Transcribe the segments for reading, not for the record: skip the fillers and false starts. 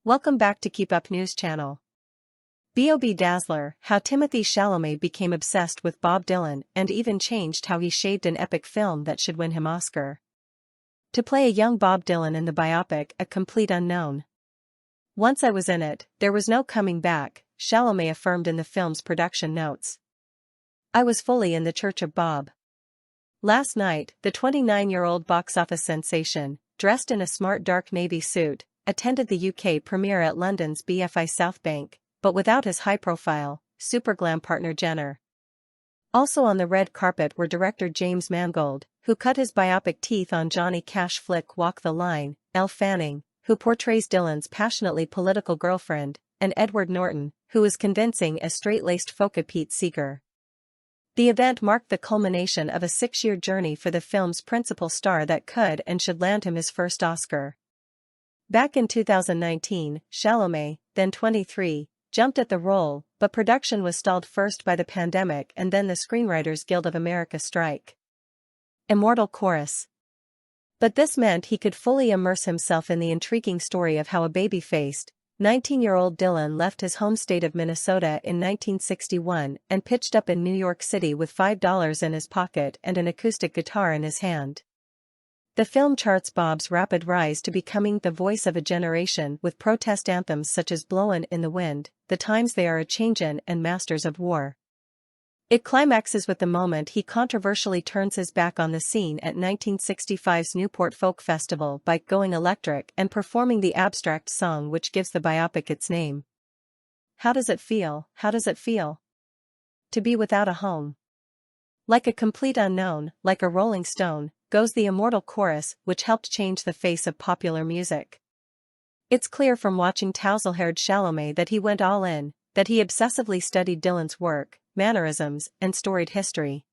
Welcome back to Keep Up News Channel. B.O.B. Dazzler, How Timothee Chalamet Became Obsessed with Bob Dylan and Even Changed How He Shaped an Epic Film That Should Win Him Oscar. To play a young Bob Dylan in the biopic A Complete Unknown. Once I was in it, there was no coming back, Chalamet affirmed in the film's production notes. I was fully in the church of Bob. Last night, the 29-year-old box office sensation, dressed in a smart dark navy suit, attended the UK premiere at London's BFI South Bank, but without his high-profile, super-glam partner Jenner. Also on the red carpet were director James Mangold, who cut his biopic teeth on Johnny Cash flick Walk the Line, Elle Fanning, who portrays Dylan's passionately political girlfriend, and Edward Norton, who is convincing as straight-laced folk Pete Seeger. The event marked the culmination of a 6-year journey for the film's principal star that could and should land him his first Oscar. Back in 2019, Chalamet, then 23, jumped at the role, but production was stalled first by the pandemic and then the Screenwriters Guild of America strike. Immortal chorus. But this meant he could fully immerse himself in the intriguing story of how a baby-faced, 19-year-old Dylan left his home state of Minnesota in 1961 and pitched up in New York City with $5 in his pocket and an acoustic guitar in his hand. The film charts Bob's rapid rise to becoming the voice of a generation with protest anthems such as Blowin' in the Wind, The Times They Are A-Changin' and Masters of War. It climaxes with the moment he controversially turns his back on the scene at 1965's Newport Folk Festival by going electric and performing the abstract song which gives the biopic its name. How does it feel? How does it feel? To be without a home. Like a complete unknown, like a rolling stone, goes the immortal chorus which helped change the face of popular music. It's clear from watching tousle-haired Chalamet that he went all in, that he obsessively studied Dylan's work, mannerisms, and storied history.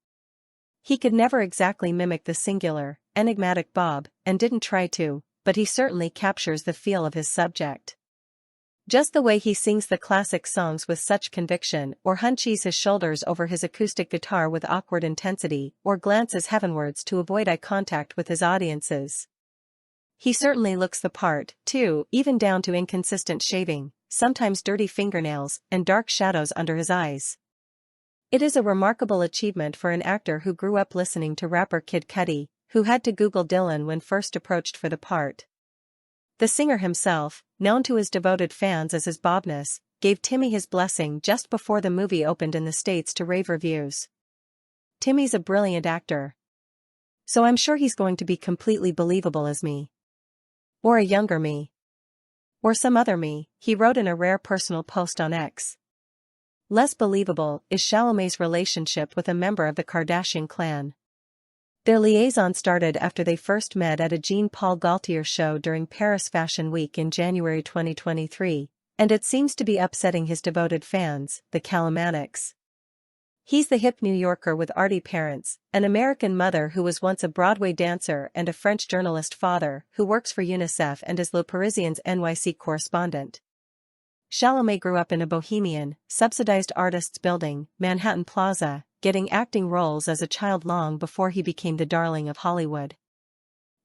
He could never exactly mimic the singular, enigmatic Bob, and didn't try to, but he certainly captures the feel of his subject. Just the way he sings the classic songs with such conviction, or hunches his shoulders over his acoustic guitar with awkward intensity, or glances heavenwards to avoid eye contact with his audiences. He certainly looks the part, too, even down to inconsistent shaving, sometimes dirty fingernails, and dark shadows under his eyes. It is a remarkable achievement for an actor who grew up listening to rapper Kid Cudi, who had to Google Dylan when first approached for the part. The singer himself, known to his devoted fans as his Bobness, gave Timmy his blessing just before the movie opened in the States to rave reviews. Timmy's a brilliant actor. So I'm sure he's going to be completely believable as me. Or a younger me. Or some other me, he wrote in a rare personal post on X. Less believable is Chalamet's relationship with a member of the Kardashian clan. Their liaison started after they first met at a Jean-Paul Gaultier show during Paris Fashion Week in January 2023, and it seems to be upsetting his devoted fans, the Chalamatics. He's the hip New Yorker with arty parents, an American mother who was once a Broadway dancer and a French journalist father who works for UNICEF and is Le Parisien's NYC correspondent. Chalamet grew up in a bohemian, subsidized artists' building, Manhattan Plaza, getting acting roles as a child long before he became the darling of Hollywood.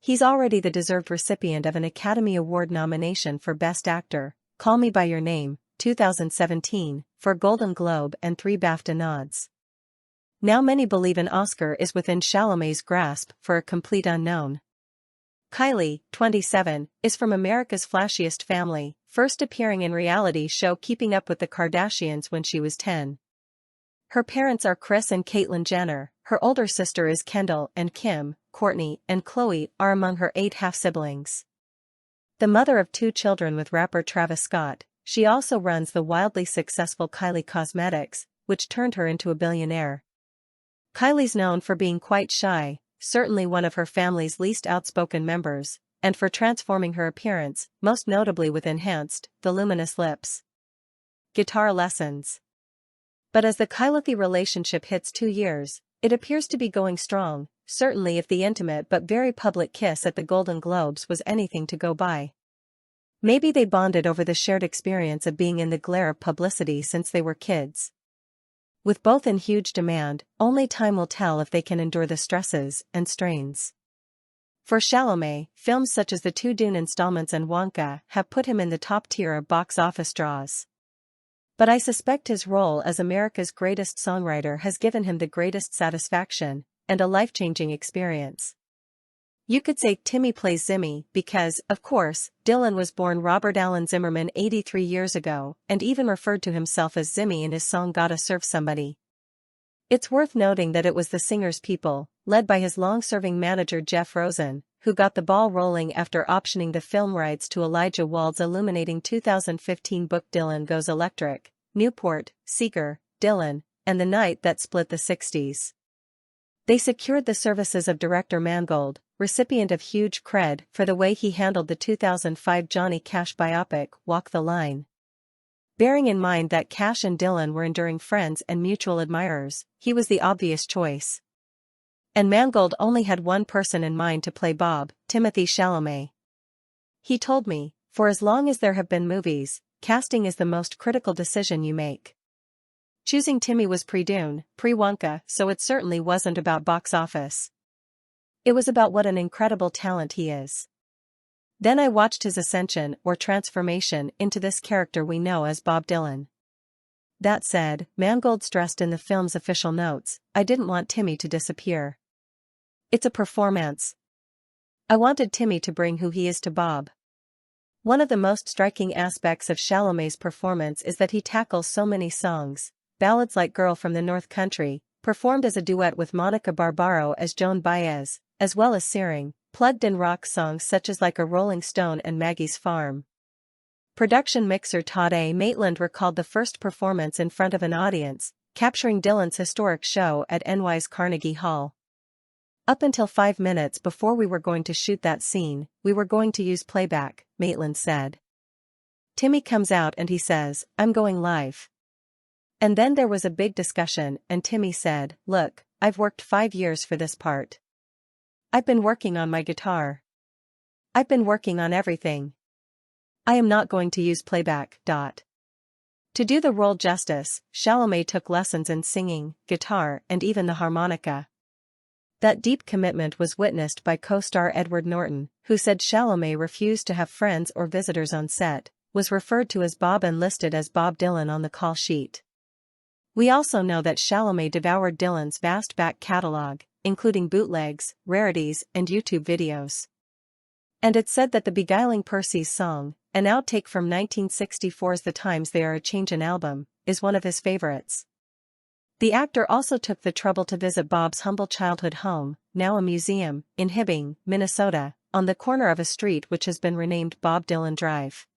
He's already the deserved recipient of an Academy Award nomination for Best Actor, Call Me By Your Name, 2017, for Golden Globe and 3 BAFTA nods. Now many believe an Oscar is within Chalamet's grasp for A Complete Unknown. Kylie, 27, is from America's flashiest family, first appearing in reality show Keeping Up with the Kardashians when she was 10. Her parents are Kris and Caitlyn Jenner, her older sister is Kendall, and Kim, Kourtney, and Khloe are among her 8 half-siblings. The mother of 2 children with rapper Travis Scott, she also runs the wildly successful Kylie Cosmetics, which turned her into a billionaire. Kylie's known for being quite shy, certainly one of her family's least outspoken members, and for transforming her appearance, most notably with enhanced, voluminous lips. Guitar lessons. But as the Kylie relationship hits 2 years, it appears to be going strong, certainly if the intimate but very public kiss at the Golden Globes was anything to go by. Maybe they bonded over the shared experience of being in the glare of publicity since they were kids. With both in huge demand, only time will tell if they can endure the stresses and strains. For Chalamet, films such as the two Dune installments and Wonka have put him in the top tier of box office draws. But I suspect his role as America's greatest songwriter has given him the greatest satisfaction, and a life-changing experience. You could say Timmy plays Zimmy because, of course, Dylan was born Robert Allen Zimmerman 83 years ago, and even referred to himself as Zimmy in his song Gotta Serve Somebody. It's worth noting that it was the singer's people, led by his long-serving manager Jeff Rosen, who got the ball rolling after optioning the film rights to Elijah Wald's illuminating 2015 book Dylan Goes Electric, Newport, Seeker, Dylan, and the Night That Split the 60s. They secured the services of director Mangold, recipient of huge cred for the way he handled the 2005 Johnny Cash biopic Walk the Line. Bearing in mind that Cash and Dylan were enduring friends and mutual admirers, he was the obvious choice. And Mangold only had one person in mind to play Bob, Timothee Chalamet. He told me, for as long as there have been movies, casting is the most critical decision you make. Choosing Timmy was pre-Dune, pre-Wonka, so it certainly wasn't about box office. It was about what an incredible talent he is. Then I watched his ascension or transformation into this character we know as Bob Dylan. That said, Mangold stressed in the film's official notes, I didn't want Timmy to disappear. It's a performance. I wanted Timmy to bring who he is to Bob. One of the most striking aspects of Chalamet's performance is that he tackles so many songs, ballads like Girl from the North Country, performed as a duet with Monica Barbaro as Joan Baez, as well as searing, plugged-in rock songs such as Like a Rolling Stone and Maggie's Farm. Production mixer Todd A. Maitland recalled the first performance in front of an audience, capturing Dylan's historic show at NY's Carnegie Hall. Up until 5 minutes before we were going to shoot that scene, we were going to use playback, Maitland said. Timmy comes out and he says, I'm going live. And then there was a big discussion and Timmy said, look, I've worked 5 years for this part. I've been working on my guitar. I've been working on everything. I am not going to use playback. To do the role justice, Chalamet took lessons in singing, guitar, and even the harmonica. That deep commitment was witnessed by co-star Edward Norton, who said Chalamet refused to have friends or visitors on set, was referred to as Bob and listed as Bob Dylan on the call sheet. We also know that Chalamet devoured Dylan's vast back catalog, including bootlegs, rarities, and YouTube videos. And it's said that the beguiling Percy's song, an outtake from 1964's The Times They Are A-Changin' album, is one of his favorites. The actor also took the trouble to visit Bob's humble childhood home, now a museum, in Hibbing, Minnesota, on the corner of a street which has been renamed Bob Dylan Drive.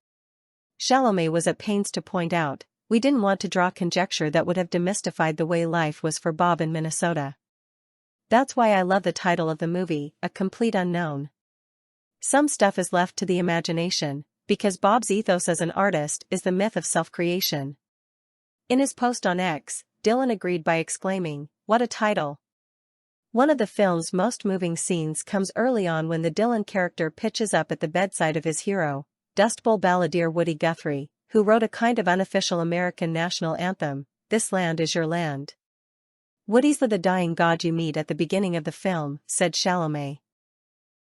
Chalamet was at pains to point out, we didn't want to draw conjecture that would have demystified the way life was for Bob in Minnesota. That's why I love the title of the movie, A Complete Unknown. Some stuff is left to the imagination, because Bob's ethos as an artist is the myth of self-creation. In his post on X, Dylan agreed by exclaiming, what a title. One of the film's most moving scenes comes early on when the Dylan character pitches up at the bedside of his hero, Dust Bowl balladeer Woody Guthrie, who wrote a kind of unofficial American national anthem, This Land Is Your Land. Woody's the dying god you meet at the beginning of the film, said Chalamet.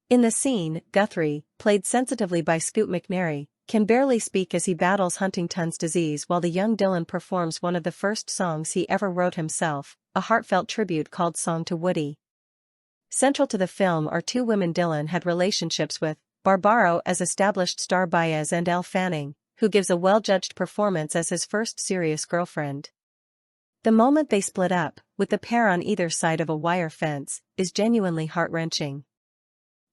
In the scene, Guthrie, played sensitively by Scoot McNairy, can barely speak as he battles Huntington's disease while the young Dylan performs one of the first songs he ever wrote himself, a heartfelt tribute called Song to Woody. Central to the film are two women Dylan had relationships with, Barbaro as established star Baez and Elle Fanning, who gives a well-judged performance as his first serious girlfriend. The moment they split up, with the pair on either side of a wire fence, is genuinely heart-wrenching.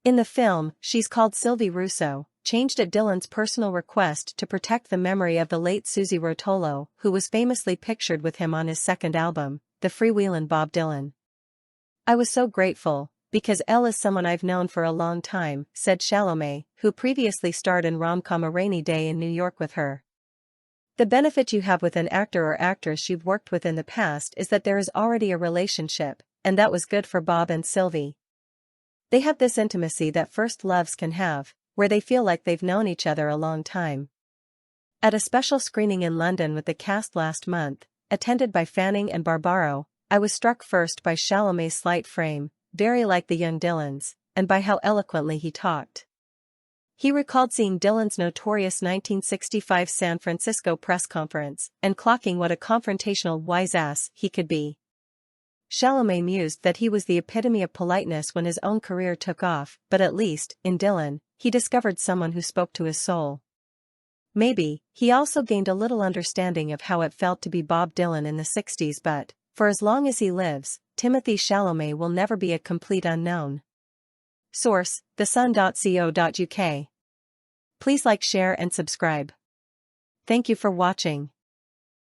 In the film, she's called Sylvie Russo, changed at Dylan's personal request to protect the memory of the late Susie Rotolo, who was famously pictured with him on his second album, The Freewheelin' Bob Dylan. I was so grateful, because Elle is someone I've known for a long time, said Chalamet, who previously starred in rom-com A Rainy Day in New York with her. The benefit you have with an actor or actress you've worked with in the past is that there is already a relationship, and that was good for Bob and Sylvie. They have this intimacy that first loves can have, where they feel like they've known each other a long time. At a special screening in London with the cast last month, attended by Fanning and Barbaro, I was struck first by Chalamet's slight frame, very like the young Dylans, and by how eloquently he talked. He recalled seeing Dylan's notorious 1965 San Francisco press conference and clocking what a confrontational wise-ass he could be. Chalamet mused that he was the epitome of politeness when his own career took off, but at least, in Dylan, he discovered someone who spoke to his soul. Maybe, he also gained a little understanding of how it felt to be Bob Dylan in the 60s, but, for as long as he lives, Timothée Chalamet will never be a complete unknown. Source: thesun.co.uk. Please like, share and subscribe. Thank you for watching.